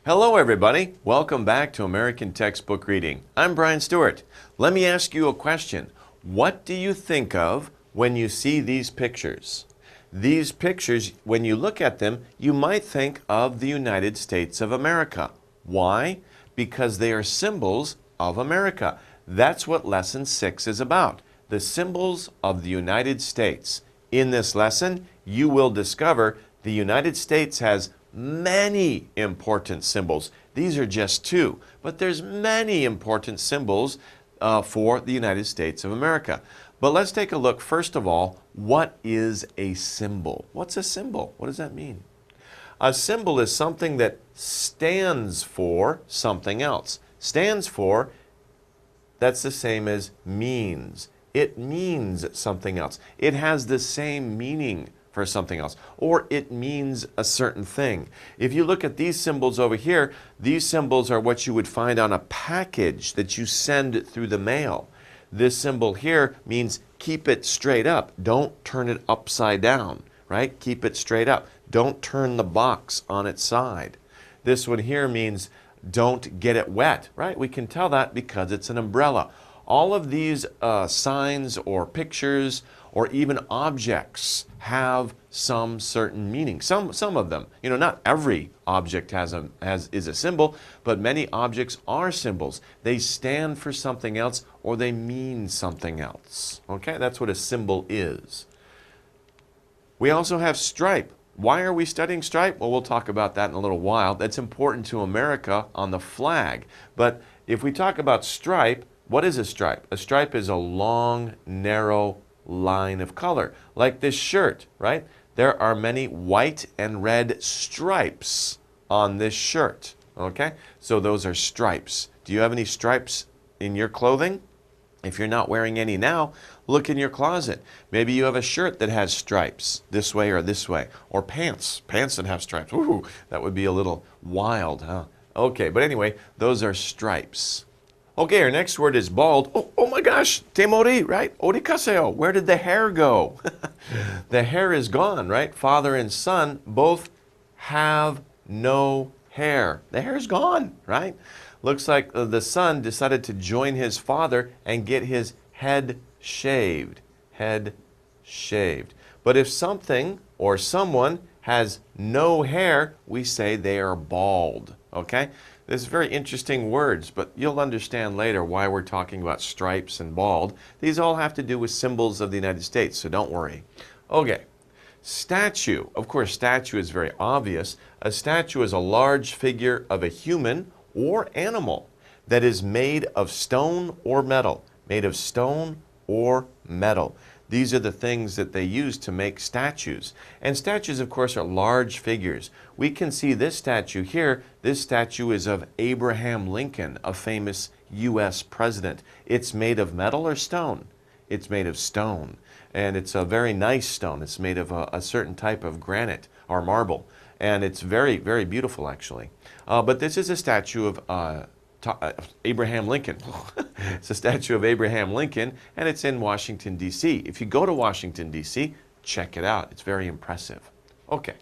Hello everybody, welcome back to American Textbook Reading. I'm Brian Stuart. Let me ask you a question. What do you think of when you see these pictures? These pictures, when you look at them, you might think of the United States of America. Why? Because they are symbols of America. That's what Lesson 6 is about, the symbols of the United States. In this lesson, you will discover the United States has many important symbols. These are just two, but there's many important symbols for the United States of America. But let's take a look, first of all, what is a symbol? What's a symbol? What does that mean? A symbol is something that stands for something else. Stands for, that's the same as means. It means something else. It has the same meaning for something else, or it means a certain thing. If you look at these symbols over here, these symbols are what you would find on a package that you send through the mail. This symbol here means keep it straight up. Don't turn it upside down, right? Keep it straight up. Don't turn the box on its side. This one here means don't get it wet, right? We can tell that because it's an umbrella. All of these signs or pictures or even objects have some certain meaning. Some of them, not every object is a symbol, but many objects are symbols. They stand for something else or they mean something else. Okay, that's what a symbol is. We also have stripe. Why are we studying stripe? Well, we'll talk about that in a little while. That's important to America on the flag. But if we talk about stripe, what is a stripe? A stripe is a long, narrow line of color, like this shirt, right? There are many white and red stripes on this shirt, okay? So those are stripes. Do you have any stripes in your clothing? If you're not wearing any now, look in your closet. Maybe you have a shirt that has stripes this way, or pants that have stripes. Ooh, that would be a little wild, huh? Okay, but anyway, those are stripes. Okay, our next word is bald. Oh my gosh, temori, right? Orikaseo. Where did the hair go? The hair is gone, right? Father and son both have no hair. The hair's gone, right? Looks like the son decided to join his father and get his head shaved. Head shaved. But if something or someone has no hair, we say they are bald, okay? This is very interesting words, but you'll understand later why we're talking about stripes and bald. These all have to do with symbols of the United States, so don't worry. Okay, statue. Of course, statue is very obvious. A statue is a large figure of a human or animal that is made of stone or metal. Made of stone or metal. These are the things that they use to make statues. And statues, of course, are large figures. We can see this statue here. This statue is of Abraham Lincoln, a famous U.S. president. It's made of metal or stone? It's made of stone. And it's a very nice stone. It's made of a certain type of granite or marble. And it's very, very beautiful, actually. But this is a statue of Abraham Lincoln. It's a statue of Abraham Lincoln, and it's in Washington, D.C. If you go to Washington, D.C., check it out. It's very impressive. Okay.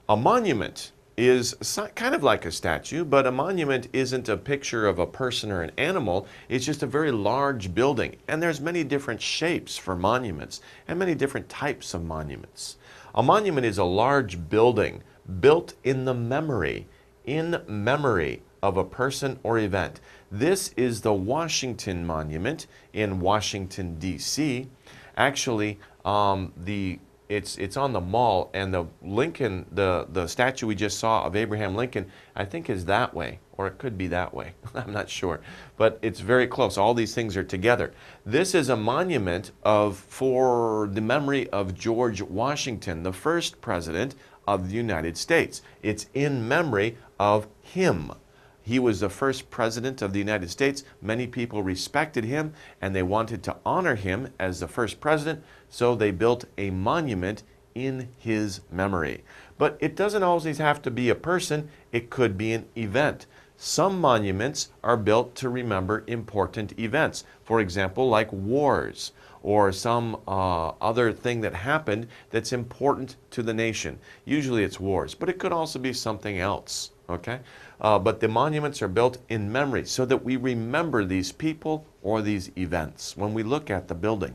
A monument is kind of like a statue, but a monument isn't a picture of a person or an animal. It's just a very large building, and there's many different shapes for monuments and many different types of monuments. A monument is a large building built in memory of a person or event. This is the Washington Monument in Washington, D.C. Actually, it's on the mall, and the Lincoln, the statue we just saw of Abraham Lincoln, I think is that way, or it could be that way. I'm not sure, but it's very close. All these things are together. This is a monument for the memory of George Washington, the first president of the United States. It's in memory of him. He was the first president of the United States. Many people respected him, and they wanted to honor him as the first president, so they built a monument in his memory. But it doesn't always have to be a person. It could be an event. Some monuments are built to remember important events. For example, like wars or some other thing that happened that's important to the nation. Usually it's wars, but it could also be something else. okay? But the monuments are built in memory so that we remember these people or these events when we look at the building.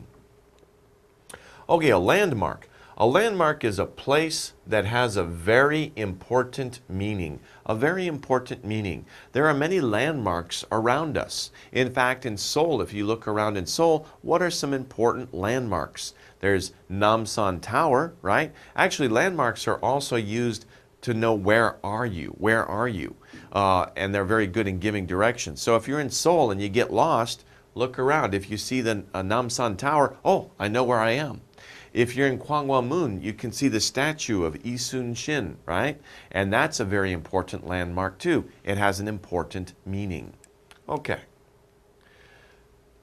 Okay, a landmark. A landmark is a place that has a very important meaning. A very important meaning. There are many landmarks around us. In fact, in Seoul, if you look around in Seoul, what are some important landmarks? There's Namsan Tower, right? Actually, landmarks are also used to know where are you? Where are you? And they're very good in giving directions. So if you're in Seoul and you get lost, look around. If you see the Namsan Tower, oh, I know where I am. If you're in Gwanghwamun, you can see the statue of Isun Shin, right? And that's a very important landmark too. It has an important meaning. Okay.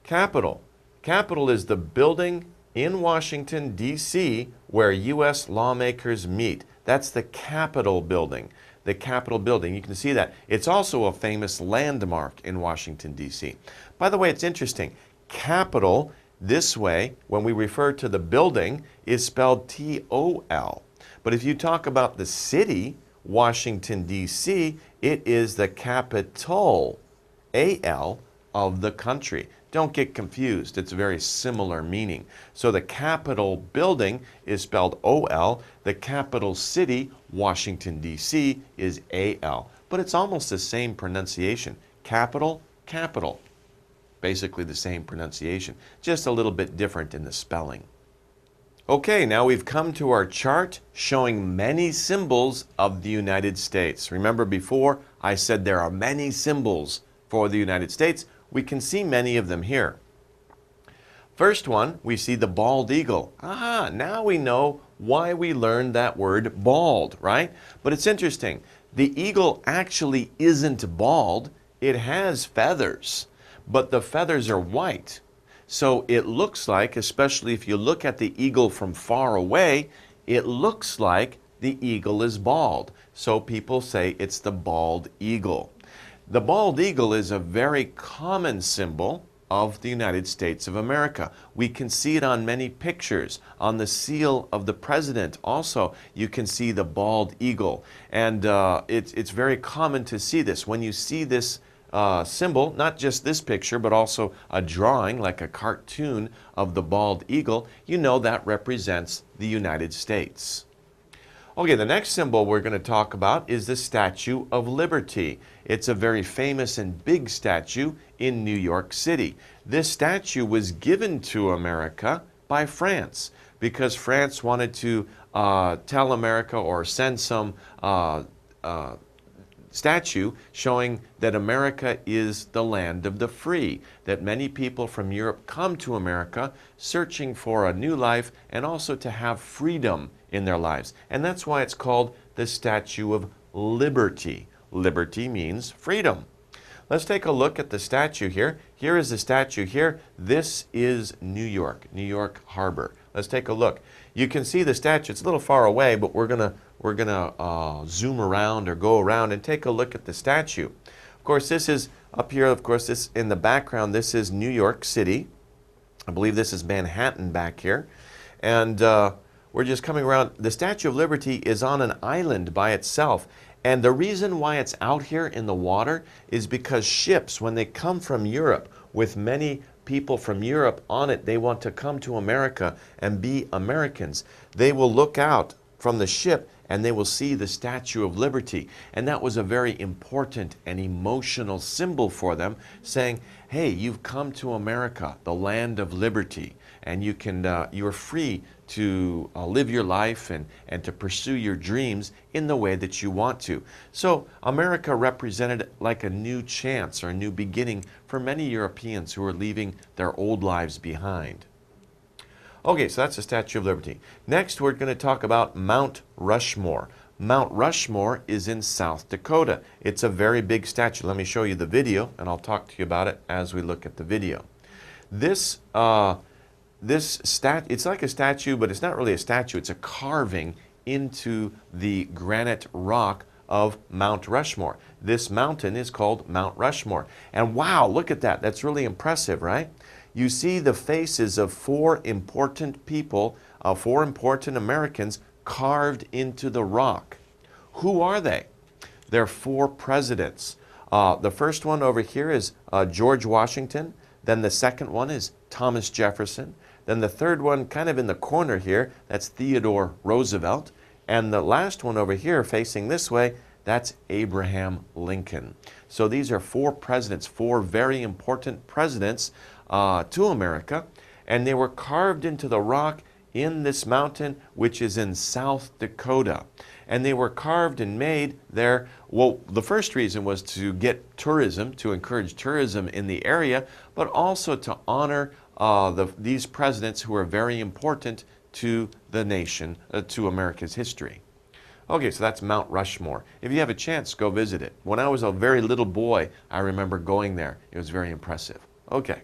Capitol. Capitol is the building in Washington, D.C., where U.S. lawmakers meet. That's the Capitol building. The Capitol building. You can see that. It's also a famous landmark in Washington, D.C. By the way, it's interesting. Capitol, this way, when we refer to the building, is spelled T-O-L. But if you talk about the city, Washington, D.C., it is the capital, A-L, of the country. Don't get confused. It's a very similar meaning. So the Capitol building is spelled O-L. The capital city, Washington, D.C., is A-L. But it's almost the same pronunciation. Capital, capital. Basically the same pronunciation, just a little bit different in the spelling. Okay, now we've come to our chart showing many symbols of the United States. Remember before I said there are many symbols for the United States. We can see many of them here. First one, we see the bald eagle. Aha, now we know why we learned that word bald, right? But it's interesting. The eagle actually isn't bald. It has feathers, but the feathers are white. So it looks like, especially if you look at the eagle from far away, it looks like the eagle is bald. So people say it's the bald eagle. The bald eagle is a very common symbol of the United States of America. We can see it on many pictures. On the seal of the president also, you can see the bald eagle. And it's very common to see this. When you see this symbol, not just this picture, but also a drawing, like a cartoon of the bald eagle, you know that represents the United States. Okay, the next symbol we're going to talk about is the Statue of Liberty. It's a very famous and big statue in New York City. This statue was given to America by France because France wanted to tell America or send some statue showing that America is the land of the free, that many people from Europe come to America searching for a new life and also to have freedom in their lives. And that's why it's called the Statue of Liberty. Liberty means freedom. Let's take a look at the statue here. Here is the statue here. This is New York Harbor. Let's take a look. You can see the statue. It's a little far away, but we're gonna zoom around or go around and take a look at the statue. Of course, this is up here. Of course, this in the background. This is New York City. I believe this is Manhattan back here, and we're just coming around. The Statue of Liberty is on an island by itself. And the reason why it's out here in the water is because ships, when they come from Europe, with many people from Europe on it, they want to come to America and be Americans. They will look out from the ship and they will see the Statue of Liberty. And that was a very important and emotional symbol for them, saying, hey, you've come to America, the land of liberty, and you're free to live your life and to pursue your dreams in the way that you want to. So America represented like a new chance or a new beginning for many Europeans who are leaving their old lives behind. Okay, so that's the Statue of Liberty. Next, we're going to talk about Mount Rushmore. Mount Rushmore is in South Dakota. It's a very big statue. Let me show you the video, and I'll talk to you about it as we look at the video. It's like a statue, but it's not really a statue. It's a carving into the granite rock of Mount Rushmore. This mountain is called Mount Rushmore. And wow, look at that. That's really impressive, right? You see the faces of four important people, four important Americans carved into the rock. Who are they? there are 4 presidents. The first one over here is George Washington. Then the second one is Thomas Jefferson. Then the third one, kind of in the corner here, that's Theodore Roosevelt. And the last one over here, facing this way, that's Abraham Lincoln. So these are 4 presidents, 4 very important presidents to America. And they were carved into the rock in this mountain, which is in South Dakota. And they were carved and made there. Well, the first reason was to get tourism, to encourage tourism in the area, but also to honor these presidents who are very important to the nation, to America's history. Okay, so that's Mount Rushmore. If you have a chance, go visit it. When I was a very little boy, I remember going there. It was very impressive. Okay.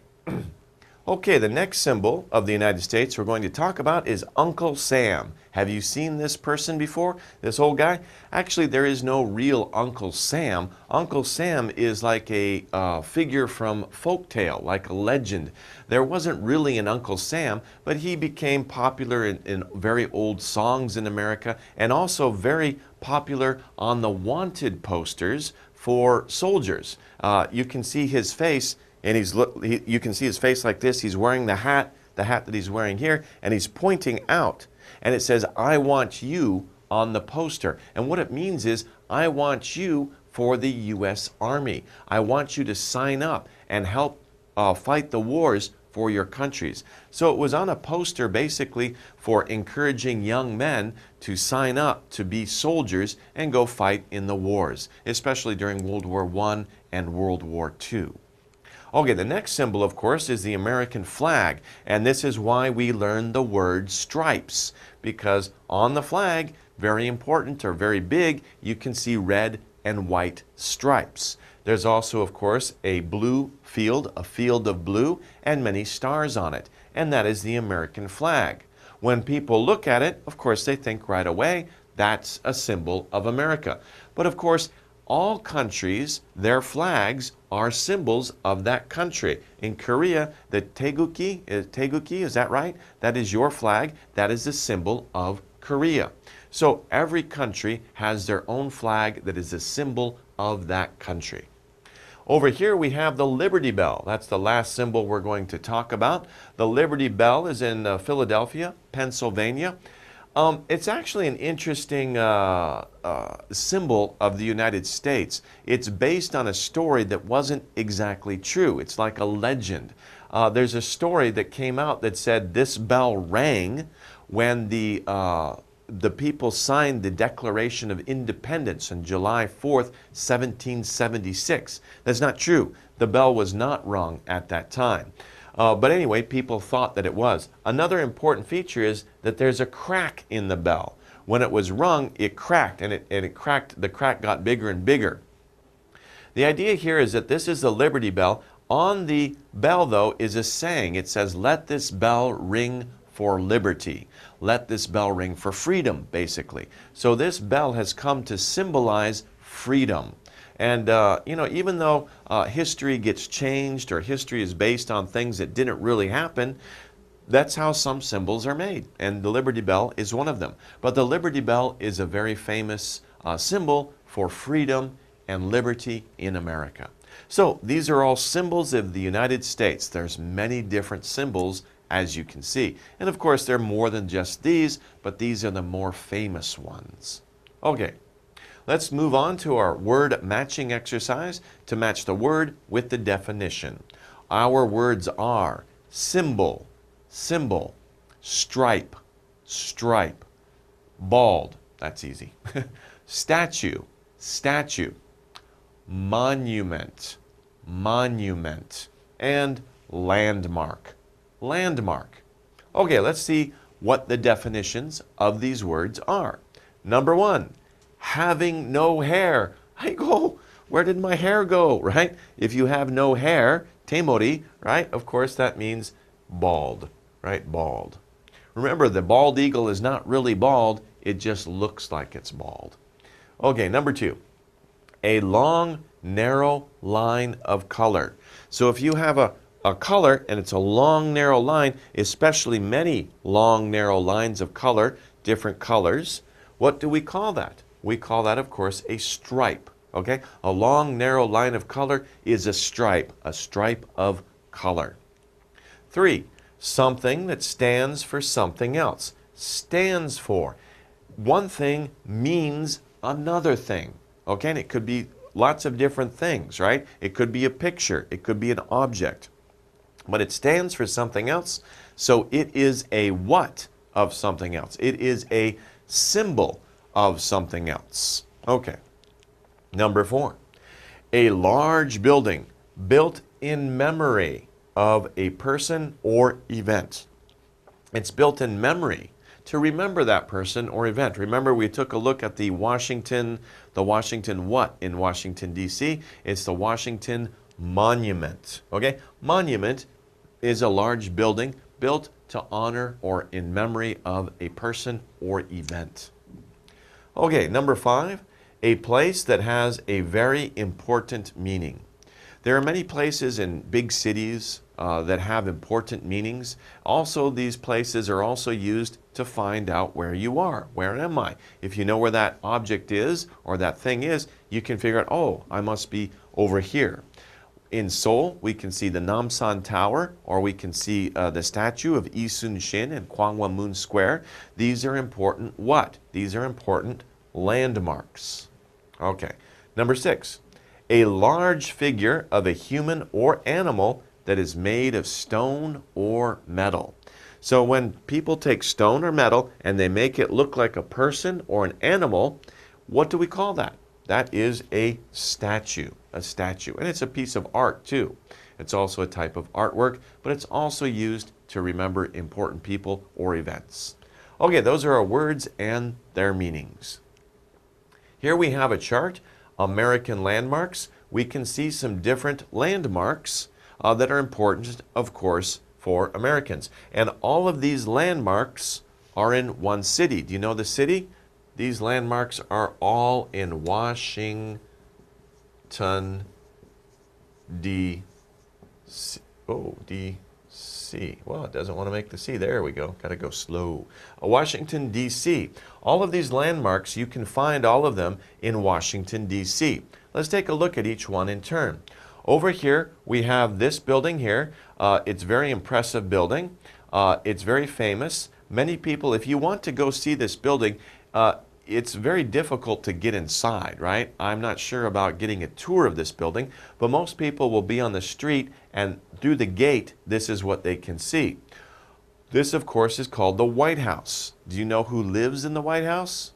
Okay, the next symbol of the United States we're going to talk about is Uncle Sam. Have you seen this person before? This old guy? Actually, there is no real Uncle Sam. Uncle Sam is like a figure from folktale, like a legend. There wasn't really an Uncle Sam, but he became popular in very old songs in America and also very popular on the wanted posters for soldiers. You can see his face. And you can see his face like this. He's wearing the hat that he's wearing here, and he's pointing out. And it says, "I want you" on the poster. And what it means is, I want you for the U.S. Army. I want you to sign up and help fight the wars for your countries. So it was on a poster basically for encouraging young men to sign up to be soldiers and go fight in the wars, especially during World War I and World War II. Okay, the next symbol, of course, is the American flag, and this is why we learn the word stripes, because on the flag, very important or very big, you can see red and white stripes. There's also, of course, a blue field, a field of blue, and many stars on it, and that is the American flag. When people look at it, of course, they think right away, that's a symbol of America. But of course, all countries, their flags are symbols of that country. In Korea, the taeguki, is that right? That is your flag. That is the symbol of Korea. So every country has their own flag that is a symbol of that country. Over here we have the Liberty Bell. That's the last symbol we're going to talk about. The Liberty Bell is in Philadelphia, Pennsylvania. It's actually an interesting symbol of the United States. It's based on a story that wasn't exactly true. It's like a legend. There's a story that came out that said this bell rang when the people signed the Declaration of Independence on July 4th, 1776. That's not true. The bell was not rung at that time. But anyway, people thought that it was. Another important feature is that there's a crack in the bell. When it was rung, it cracked, and it cracked. The crack got bigger and bigger. The idea here is that this is the Liberty Bell. On the bell, though, is a saying. It says, "Let this bell ring for liberty." Let this bell ring for freedom, basically. So this bell has come to symbolize freedom. And, even though history gets changed or history is based on things that didn't really happen, that's how some symbols are made. And the Liberty Bell is one of them. But the Liberty Bell is a very famous symbol for freedom and liberty in America. So these are all symbols of the United States. There's many different symbols, as you can see. And of course, there are more than just these, but these are the more famous ones. Okay. Let's move on to our word matching exercise to match the word with the definition. Our words are symbol, symbol, stripe, stripe, bald, that's easy, statue, statue, monument, monument, and landmark, landmark. Okay, let's see what the definitions of these words are. Number one, having no hair. I go, where did my hair go, right? If you have no hair, temori, right? Of course, that means bald, right? Bald. Remember, the bald eagle is not really bald. It just looks like it's bald. Okay, number two, a long, narrow line of color. So if you have a color and it's a long, narrow line, especially many long, narrow lines of color, different colors, what do we call that? We call that, of course, a stripe, Okay? A long, narrow line of color is a stripe of color. 3, something that stands for something else. Stands for. One thing means another thing. Okay? And it could be lots of different things, right? It could be a picture. It could be an object. But it stands for something else, so it is a what of something else. It is a symbol of something else. Okay. Number 4, a large building built in memory of a person or event. It's built in memory to remember that person or event. Remember, we took a look at the Washington what in Washington, D.C.? It's the Washington Monument. Okay? Monument is a large building built to honor or in memory of a person or event. Okay, number 5, a place that has a very important meaning. There are many places in big cities that have important meanings. Also, these places are also used to find out where you are. Where am I? If you know where that object is or that thing is, you can figure out, oh, I must be over here. In Seoul, we can see the Namsan Tower, or we can see the statue of Lee Sun-shin in Gwanghwamun Square. These are important what? These are important landmarks. Okay. Number 6, a large figure of a human or animal that is made of stone or metal. So when people take stone or metal and they make it look like a person or an animal, what do we call that? That is a statue. A statue. And it's a piece of art too. It's also a type of artwork, but it's also used to remember important people or events. Okay, those are our words and their meanings. Here we have a chart, American landmarks. We can see some different landmarks that are important, of course, for Americans. And all of these landmarks are in one city. Do you know the city? These landmarks are all in Washington, D.C. Oh, D.C. Well, it doesn't want to make the C. There we go. Got to go slow. Washington, D.C. All of these landmarks, you can find all of them in Washington, D.C. Let's take a look at each one in turn. Over here, we have this building here. It's a very impressive building. It's very famous. Many people, if you want to go see this building, it's very difficult to get inside, right? I'm not sure about getting a tour of this building, but most people will be on the street, and through the gate, this is what they can see. This, of course, is called the White House. Do you know who lives in the White House?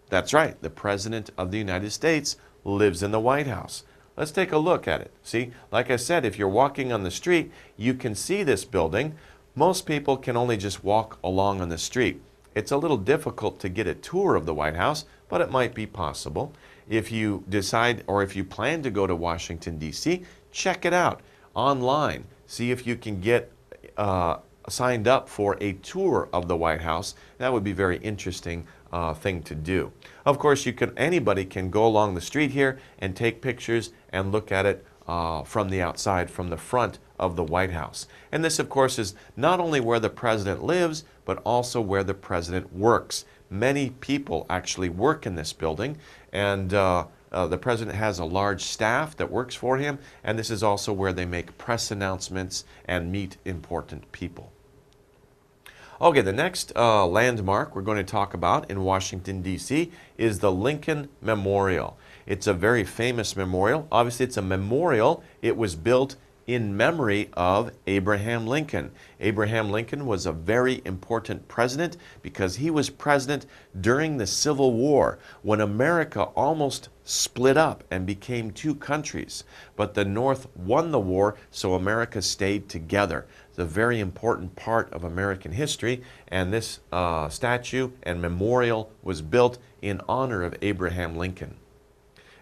That's right, the President of the United States lives in the White House. Let's take a look at it. See, like I said, if you're walking on the street, you can see this building. Most people can only just walk along on the street. It's a little difficult to get a tour of the White House, but it might be possible. If you decide or if you plan to go to Washington, D.C., check it out online. See if you can get signed up for a tour of the White House. That would be a very interesting thing to do. Of course, anybody can go along the street here and take pictures and look at it from the outside, from the front of the White House. And this, of course, is not only where the president lives, but also where the president works. Many people actually work in this building, and the president has a large staff that works for him, and this is also where they make press announcements and meet important people. Okay, the next landmark we're going to talk about in Washington, D.C. is the Lincoln Memorial. It's a very famous memorial. Obviously, it's a memorial. It was built in memory of Abraham Lincoln. Abraham Lincoln was a very important president because he was president during the Civil War when America almost split up and became two countries. But the North won the war, so America stayed together. It's a very important part of American history, and this statue and memorial was built in honor of Abraham Lincoln.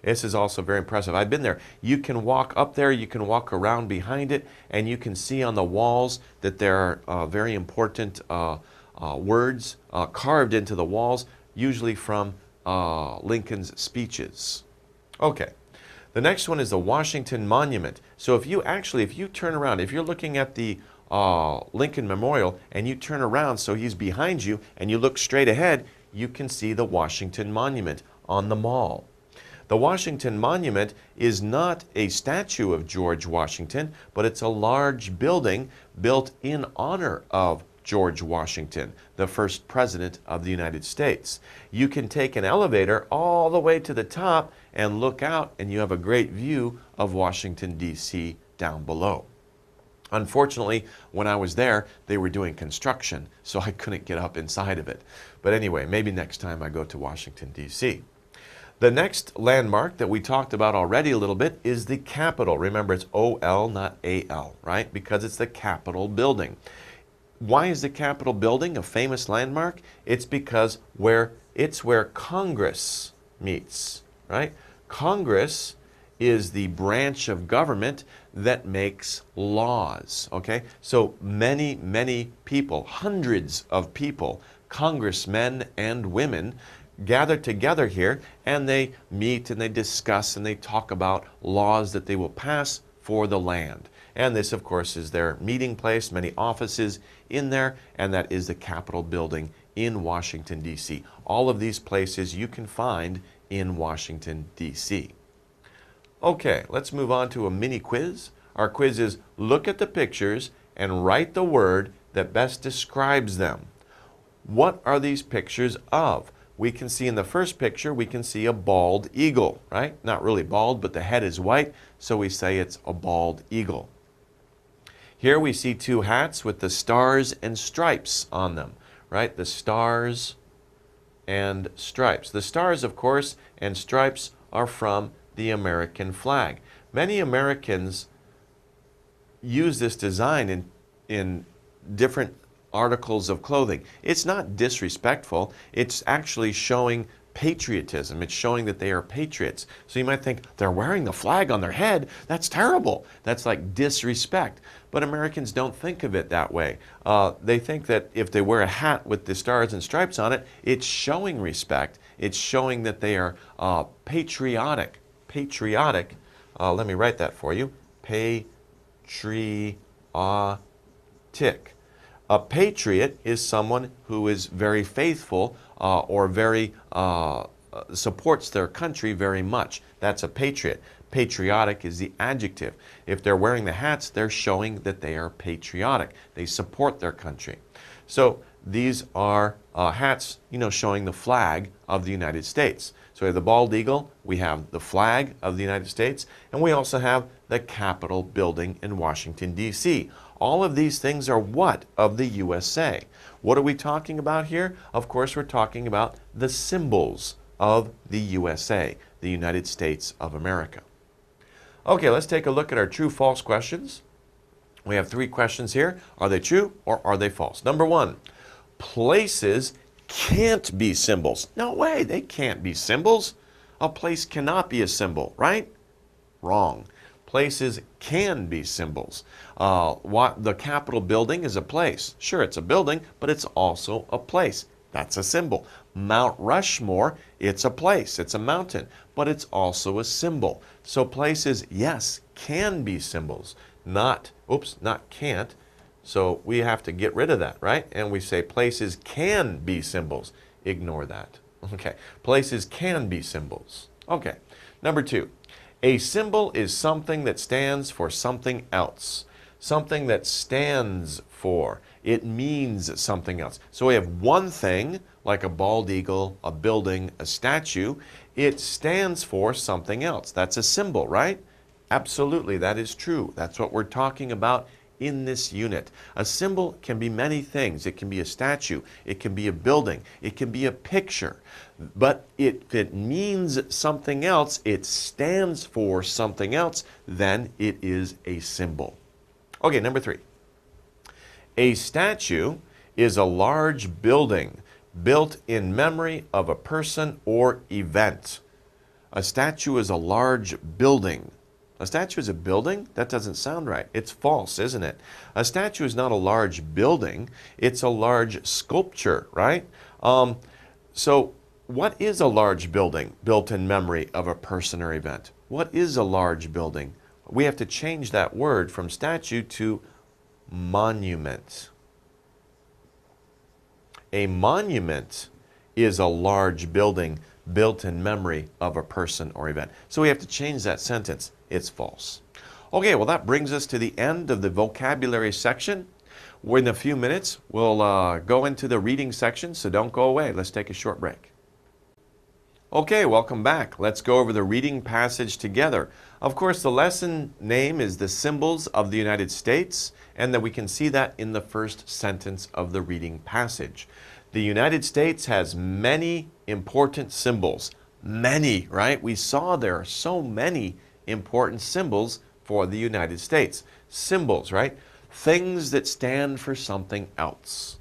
This is also very impressive. I've been there. You can walk up there, you can walk around behind it, and you can see on the walls that there are very important words carved into the walls, usually from Lincoln's speeches. Okay. The next one is the Washington Monument. So if you turn around, if you're looking at the Lincoln Memorial and you turn around so he's behind you and you look straight ahead, you can see the Washington Monument on the mall. The Washington Monument is not a statue of George Washington, but it's a large building built in honor of George Washington, the first president of the United States. You can take an elevator all the way to the top and look out, and you have a great view of Washington, D.C. down below. Unfortunately, when I was there, they were doing construction, so I couldn't get up inside of it. But anyway, maybe next time I go to Washington, D.C. The next landmark that we talked about already a little bit is the Capitol. Remember, it's O-L, not A-L, right? Because it's the Capitol building. Why is the Capitol building a famous landmark? It's because it's where Congress meets, right? Congress is the branch of government that makes laws, okay? So many people, hundreds of people, congressmen and women, gather together here, and they meet and they discuss and they talk about laws that they will pass for the land. And this, of course, is their meeting place, many offices in there, and that is the Capitol building in Washington, D.C. All of these places you can find in Washington, D.C. Okay, let's move on to a mini quiz. Our quiz is look at the pictures and write the word that best describes them. What are these pictures of? We can see in the first picture, we can see a bald eagle, right? Not really bald, but the head is white, so we say it's a bald eagle. Here we see two hats with the stars and stripes on them, right? The stars and stripes. The stars, of course, and stripes are from the American flag. Many Americans use this design in different articles of clothing. It's not disrespectful. It's actually showing patriotism. It's showing that they are patriots. So you might think, they're wearing the flag on their head. That's terrible. That's like disrespect. But Americans don't think of it that way. They think that if they wear a hat with the stars and stripes on it, it's showing respect. It's showing that they are patriotic. Patriotic. Let me write that for you. Patriotic. A patriot is someone who is very faithful or very supports their country very much. That's a patriot. Patriotic is the adjective. If they're wearing the hats, they're showing that they are patriotic. They support their country. So these are hats, showing the flag of the United States. So we have the bald eagle, we have the flag of the United States, and we also have the Capitol building in Washington, D.C. All of these things are what of the USA? What are we talking about here? Of course, we're talking about the symbols of the USA, the United States of America. Okay, let's take a look at our true-false questions. We have 3 questions here. Are they true or are they false? Number 1, places can't be symbols. No way, they can't be symbols. A place cannot be a symbol, right? Wrong. Places can be symbols. The Capitol building is a place. Sure, it's a building, but it's also a place. That's a symbol. Mount Rushmore, it's a place. It's a mountain, but it's also a symbol. So places, yes, can be symbols. Not can't. So we have to get rid of that, right? And we say places can be symbols. Ignore that. Okay. Places can be symbols. Okay. Number 2. A symbol is something that stands for something else. Something that stands for. It means something else. So we have one thing, like a bald eagle, a building, a statue. It stands for something else. That's a symbol, right? Absolutely, that is true. That's what we're talking about in this unit. A symbol can be many things. It can be a statue. It can be a building. It can be a picture. But if it means something else, it stands for something else, then it is a symbol. Okay, number 3. A statue is a large building built in memory of a person or event. A statue is a large building. A statue is a building? That doesn't sound right. It's false, isn't it? A statue is not a large building. It's a large sculpture, right? So what is a large building built in memory of a person or event? What is a large building? We have to change that word from statue to monument. A monument is a large building built in memory of a person or event. So we have to change that sentence. It's false. Okay, well, that brings us to the end of the vocabulary section. In a few minutes, we'll go into the reading section, so don't go away. Let's take a short break. Okay, welcome back. Let's go over the reading passage together. Of course, the lesson name is The Symbols of the United States, and that we can see that in the first sentence of the reading passage. The United States has many important symbols. Many, right? We saw there are so many important symbols for the United States. Symbols, right? Things that stand for something else.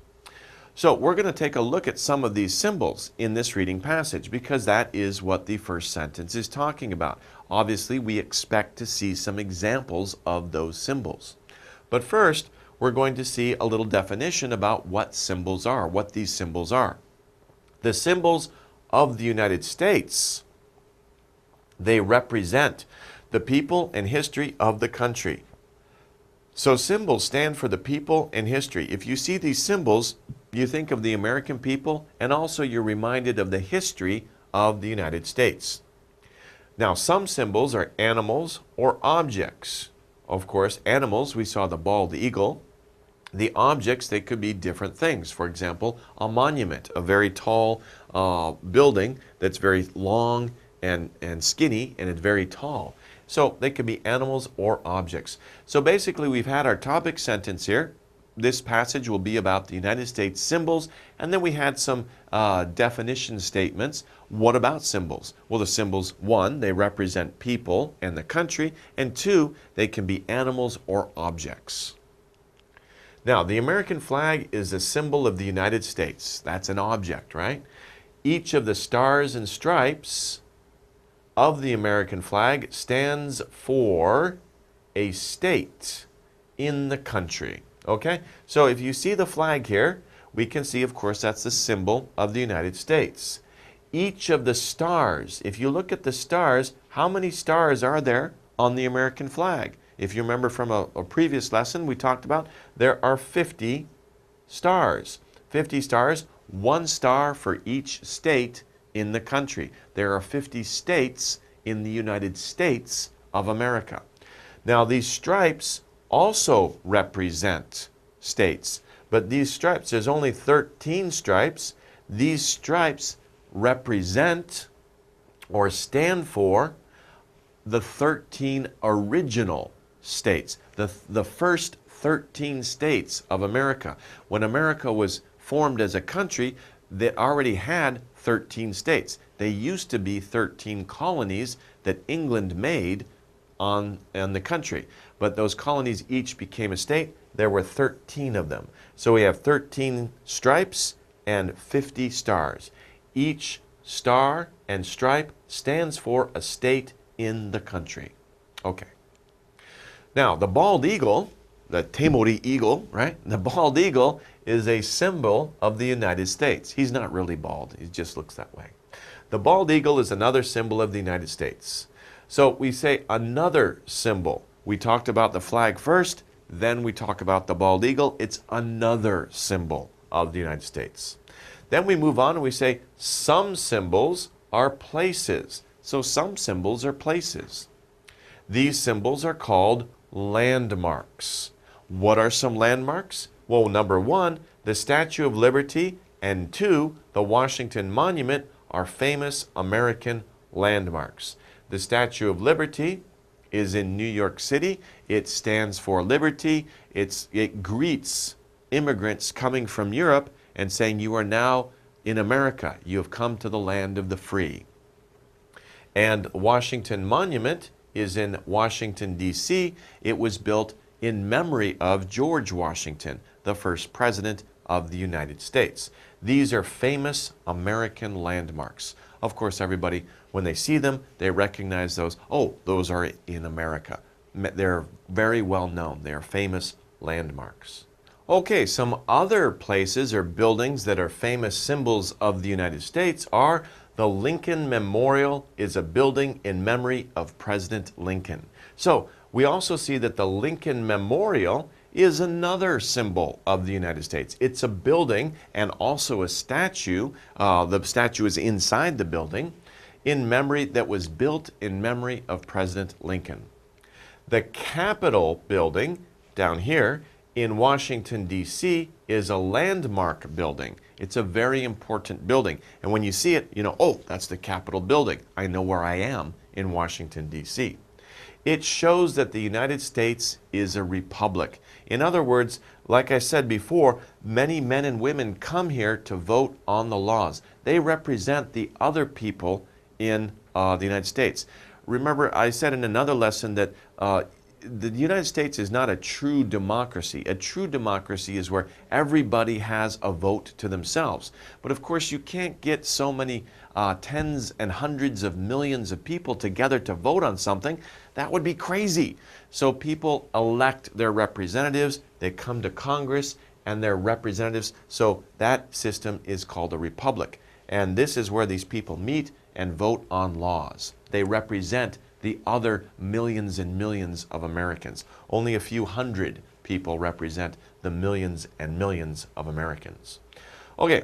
So we're going to take a look at some of these symbols in this reading passage because that is what the first sentence is talking about. Obviously, we expect to see some examples of those symbols. But first, we're going to see a little definition about what symbols are, what these symbols are. The symbols of the United States, they represent the people and history of the country. So symbols stand for the people and history. If you see these symbols, you think of the American people, and also you're reminded of the history of the United States. Now, some symbols are animals or objects. Of course, animals, we saw the bald eagle. The objects, they could be different things. For example, a monument, a very tall building that's very long and skinny, and it's very tall. So they could be animals or objects. So basically, we've had our topic sentence here. This passage will be about the United States symbols, and then we had some definition statements. What about symbols? Well, the symbols, one, they represent people and the country, and two, they can be animals or objects. Now, the American flag is a symbol of the United States. That's an object, right? Each of the stars and stripes of the American flag stands for a state in the country. Okay, so if you see the flag here, we can see, of course, that's the symbol of the United States. Each of the stars, if you look at the stars, how many stars are there on the American flag? If you remember from a previous lesson we talked about, there are 50 stars. 50 stars, one star for each state in the country. There are 50 states in the United States of America. Now, these stripes also represent states, but these stripes, there's only 13 stripes. These stripes represent or stand for the 13 original states, the first 13 states of America. When America was formed as a country, they already had 13 states. They used to be 13 colonies that England made on the country. But those colonies each became a state. There were 13 of them. So we have 13 stripes and 50 stars. Each star and stripe stands for a state in the country. Okay. Now, the bald eagle, the Temori eagle, right? The bald eagle is a symbol of the United States. He's not really bald. He just looks that way. The bald eagle is another symbol of the United States. So we say another symbol. We talked about the flag first, then we talk about the bald eagle. It's another symbol of the United States. Then we move on and we say some symbols are places. So some symbols are places. These symbols are called landmarks. What are some landmarks? Well, number one, the Statue of Liberty, and two, the Washington Monument are famous American landmarks. The Statue of Liberty is in New York City. It stands for liberty. It greets immigrants coming from Europe and saying, you are now in America. You have come to the land of the free. And Washington Monument is in Washington, D.C. It was built in memory of George Washington, the first president of the United States. These are famous American landmarks. Of course, everybody, when they see them, they recognize those. Oh, those are in America. They're very well known. They are famous landmarks. Okay, some other places or buildings that are famous symbols of the United States are the Lincoln Memorial is a building in memory of President Lincoln. So we also see that the Lincoln Memorial is another symbol of the United States. It's a building and also a statue. The statue is inside the building that was built in memory of President Lincoln. The Capitol building down here in Washington, D.C. is a landmark building. It's a very important building. And when you see it, you know, oh, that's the Capitol building. I know where I am in Washington, D.C. It shows that the United States is a republic. In other words, like I said before, many men and women come here to vote on the laws. They represent the other people in the United States. Remember, I said in another lesson that the United States is not a true democracy. A true democracy is where everybody has a vote to themselves. But of course, you can't get so many tens and hundreds of millions of people together to vote on something. That would be crazy. So people elect their representatives. They come to Congress and their representatives. So that system is called a republic. And this is where these people meet and vote on laws. They represent the other millions and millions of Americans. Only a few hundred people represent the millions and millions of Americans. Okay,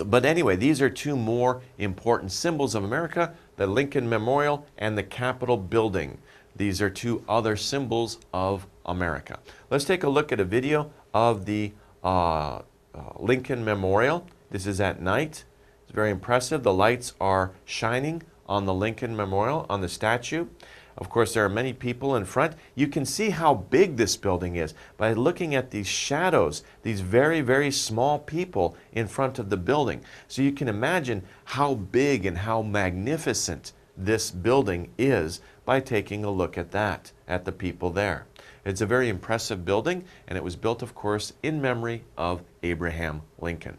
but anyway, these are two more important symbols of America, the Lincoln Memorial and the Capitol building. These are two other symbols of America. Let's take a look at a video of the Lincoln Memorial. This is at night. It's very impressive. The lights are shining on the Lincoln Memorial, on the statue. Of course, there are many people in front. You can see how big this building is by looking at these shadows, these very, very small people in front of the building. So you can imagine how big and how magnificent this building is by taking a look at that, at the people there. It's a very impressive building, and it was built, of course, in memory of Abraham Lincoln.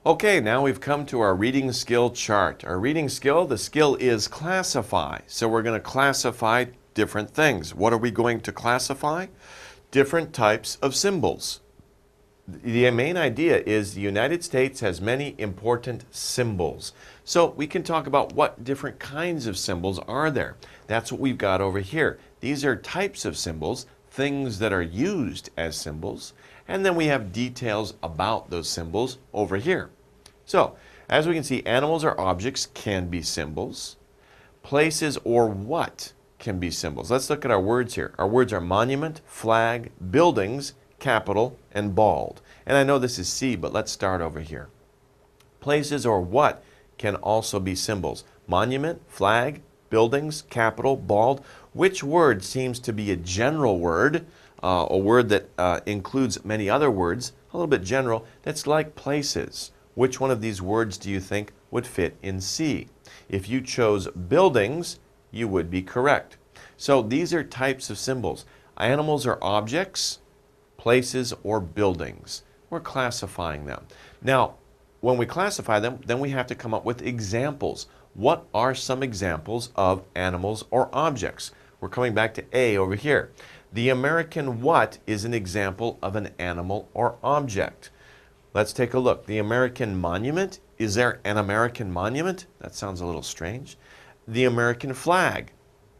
Okay, now we've come to our reading skill chart. Our reading skill, the skill is classify. So we're going to classify different things. What are we going to classify? Different types of symbols. The main idea is the United States has many important symbols. So we can talk about what different kinds of symbols are there. That's what we've got over here. These are types of symbols, things that are used as symbols. And then we have details about those symbols over here. So, as we can see, animals or objects can be symbols. Places or what can be symbols. Let's look at our words here. Our words are monument, flag, buildings, capital, and bald. And I know this is C, but let's start over here. Places or what can also be symbols. Monument, flag, buildings, capital, bald. Which word seems to be a general word? A word that includes many other words, a little bit general, that's like places. Which one of these words do you think would fit in C? If you chose buildings, you would be correct. So these are types of symbols. Animals are objects, places or buildings. We're classifying them. Now, when we classify them, then we have to come up with examples. What are some examples of animals or objects? We're coming back to A over here. The American what is an example of an animal or object? Let's take a look. The American monument, is there an American monument? That sounds a little strange. The American flag,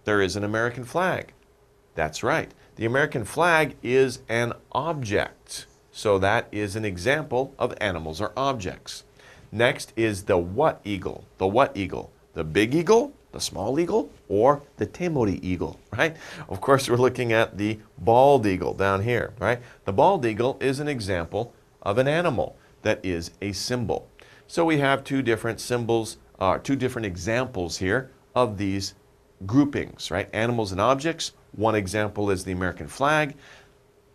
there is an American flag. That's right. The American flag is an object. So that is an example of animals or objects. Next is the what eagle. The what eagle? The big eagle, the small eagle, or the temori eagle, right? Of course, we're looking at the bald eagle down here, right? The bald eagle is an example of an animal that is a symbol. So we have two different symbols, two different examples here of these groupings, right? Animals and objects. One example is the American flag.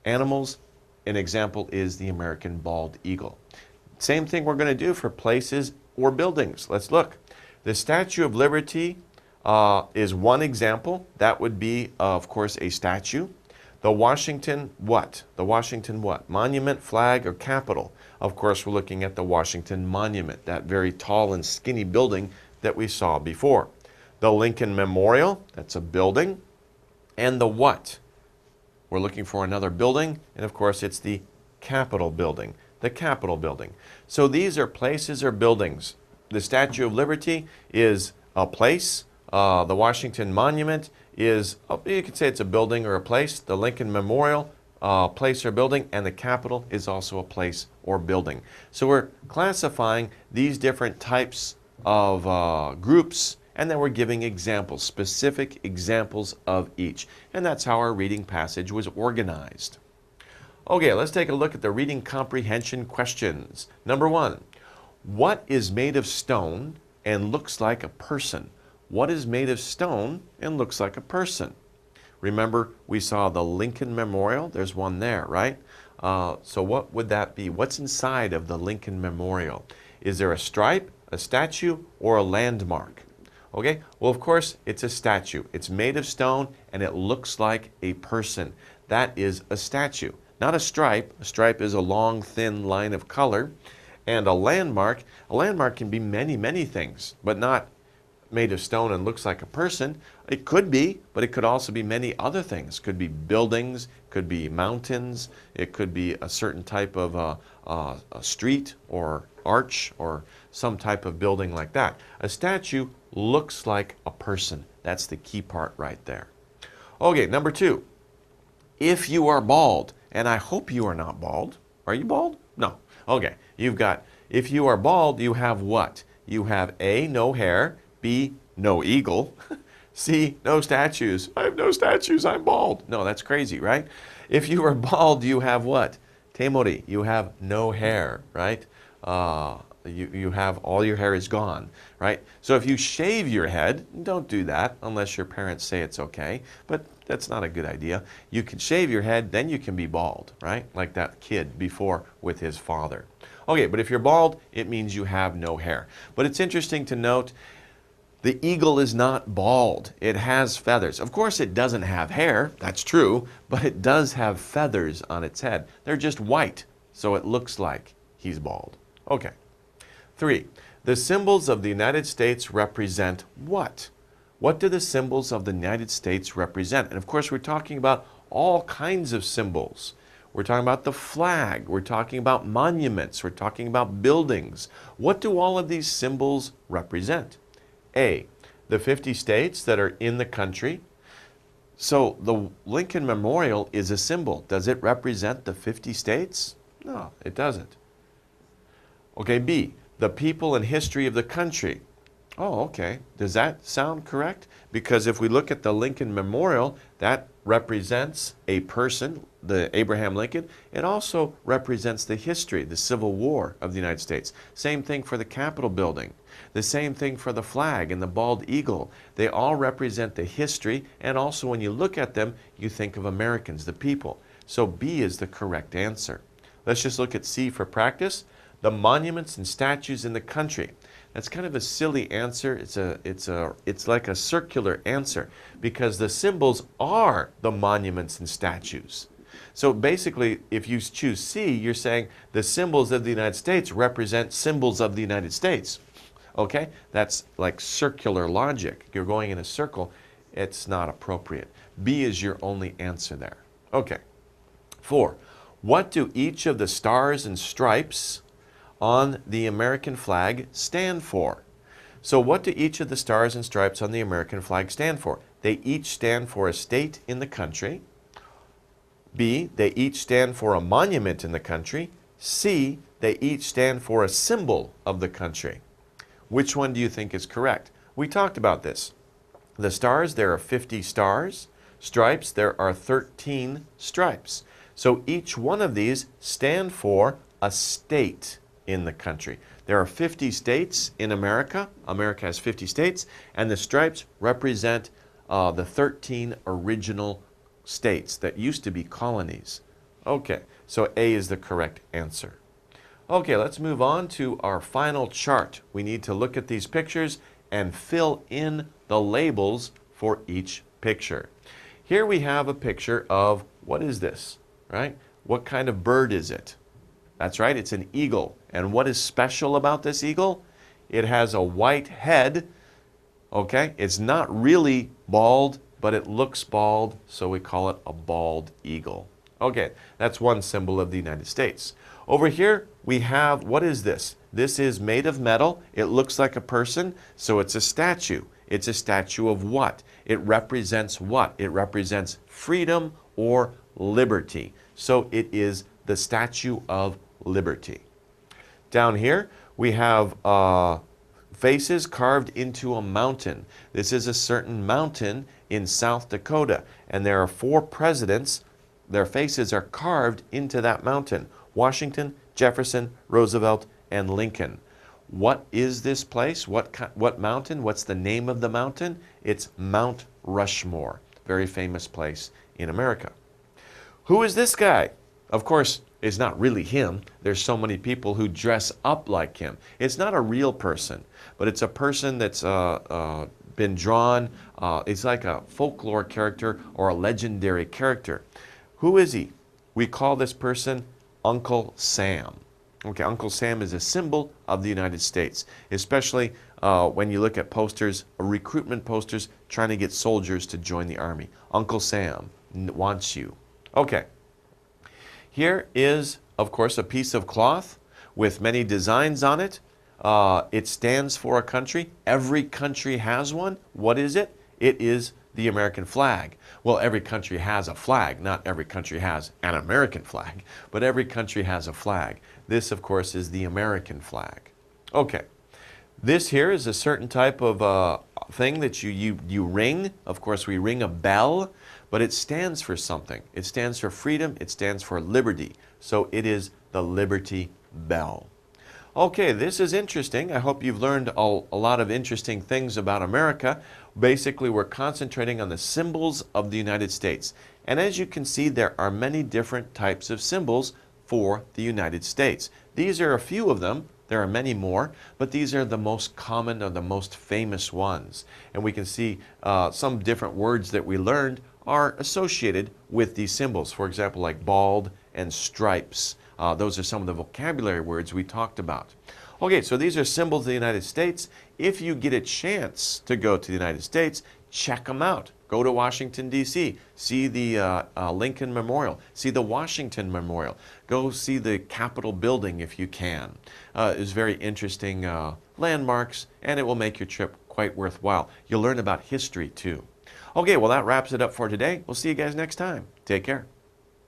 Animals, an example is the American bald eagle. Same thing we're going to do for places or buildings. Let's look. The Statue of Liberty is one example. That would be, of course, a statue. The Washington what? The Washington what? Monument, flag, or Capitol? Of course, we're looking at the Washington Monument, that very tall and skinny building that we saw before. The Lincoln Memorial, that's a building. And the what? We're looking for another building, and of course, it's the Capitol building, the Capitol building. So these are places or buildings. The Statue of Liberty is a place. The Washington Monument is, you could say it's a building or a place. The Lincoln Memorial, place or building, and the Capitol is also a place or building. So we're classifying these different types of groups, and then we're giving examples, specific examples of each. And that's how our reading passage was organized. Okay, let's take a look at the reading comprehension questions. Number 1, what is made of stone and looks like a person? What is made of stone and looks like a person? Remember, we saw the Lincoln Memorial. There's one there, right? So what would that be? What's inside of the Lincoln Memorial? Is there a stripe, a statue, or a landmark? Okay, well, of course, it's a statue. It's made of stone, and it looks like a person. That is a statue, not a stripe. A stripe is a long, thin line of color. And a landmark can be many, many things, but not made of stone and looks like a person. It could be, but it could also be many other things. It could be buildings, could be mountains, it could be a certain type of a street or arch or some type of building like that. A statue looks like a person. That's the key part right there. Okay, number 2. If you are bald, and I hope you are not bald. Are you bald? No. Okay, you've got, if you are bald, you have what? You have A, no hair, B, no eagle, C, no statues. I have no statues, I'm bald. No, that's crazy, right? If you are bald, you have what? Temori, you have no hair, right? You have, all your hair is gone, right? So if you shave your head, don't do that unless your parents say it's okay, but that's not a good idea. You can shave your head, then you can be bald, right? Like that kid before with his father. Okay, but if you're bald, it means you have no hair. But it's interesting to note, the eagle is not bald. It has feathers. Of course, it doesn't have hair, that's true, but it does have feathers on its head. They're just white, so it looks like he's bald. Okay. 3, the symbols of the United States represent what? What do the symbols of the United States represent? And of course, we're talking about all kinds of symbols. We're talking about the flag. We're talking about monuments. We're talking about buildings. What do all of these symbols represent? A, the 50 states that are in the country. So the Lincoln Memorial is a symbol. Does it represent the 50 states? No, it doesn't. Okay, B, the people and history of the country. Oh, okay. Does that sound correct? Because if we look at the Lincoln Memorial, that represents a person, the Abraham Lincoln. It also represents the history, the Civil War of the United States. Same thing for the Capitol building. The same thing for the flag and the bald eagle. They all represent the history, and also when you look at them, you think of Americans, the people. So B is the correct answer. Let's just look at C for practice. The monuments and statues in the country. That's kind of a silly answer. It's like a circular answer because the symbols are the monuments and statues. So basically, if you choose C, you're saying the symbols of the United States represent symbols of the United States. Okay? That's like circular logic. You're going in a circle. It's not appropriate. B is your only answer there. Okay. 4. What do each of the stars and stripes on the American flag stand for? So what do each of the stars and stripes on the American flag stand for? They each stand for a state in the country. B, they each stand for a monument in the country. C, they each stand for a symbol of the country. Which one do you think is correct? We talked about this. The stars, there are 50 stars. Stripes, there are 13 stripes. So each one of these stand for a state in the country. There are 50 states in America. America has 50 states, and the stripes represent the 13 original states that used to be colonies. Okay, so A is the correct answer. Okay, let's move on to our final chart. We need to look at these pictures and fill in the labels for each picture. Here we have a picture of, what is this, right? What kind of bird is it? That's right, it's an eagle. And what is special about this eagle? It has a white head, okay? It's not really bald, but it looks bald, so we call it a bald eagle. Okay, that's one symbol of the United States. Over here, we have, what is this? This is made of metal. It looks like a person, so it's a statue. It's a statue of what? It represents what? It represents freedom or liberty. So it is the Statue of Liberty. Down here, we have faces carved into a mountain. This is a certain mountain in South Dakota, and there are 4 presidents. Their faces are carved into that mountain: Washington, Jefferson, Roosevelt, and Lincoln. What is this place? What mountain? What's the name of the mountain? It's Mount Rushmore, very famous place in America. Who is this guy? Of course, it's not really him. There's so many people who dress up like him. It's not a real person, but it's a person that's been drawn. It's like a folklore character or a legendary character. Who is he? We call this person Uncle Sam. Okay, Uncle Sam is a symbol of the United States, especially when you look at posters, recruitment posters trying to get soldiers to join the army. Uncle Sam wants you. Okay. Here is, of course, a piece of cloth with many designs on it. It stands for a country. Every country has one. What is it? It is the American flag. Well, every country has a flag. Not every country has an American flag, but every country has a flag. This, of course, is the American flag. Okay. This here is a certain type of thing that you ring. Of course, we ring a bell, but it stands for something. It stands for freedom. It stands for liberty. So it is the Liberty Bell. Okay, this is interesting. I hope you've learned a lot of interesting things about America. Basically, we're concentrating on the symbols of the United States. And as you can see, there are many different types of symbols for the United States. These are a few of them. There are many more, but these are the most common or the most famous ones. And we can see some different words that we learned are associated with these symbols. For example, like bald and stripes. Those are some of the vocabulary words we talked about. Okay, so these are symbols of the United States. If you get a chance to go to the United States, check them out. Go to Washington, D.C., see the Lincoln Memorial, see the Washington Memorial. Go see the Capitol building if you can. It's very interesting landmarks, and it will make your trip quite worthwhile. You'll learn about history, too. Okay, well, that wraps it up for today. We'll see you guys next time. Take care.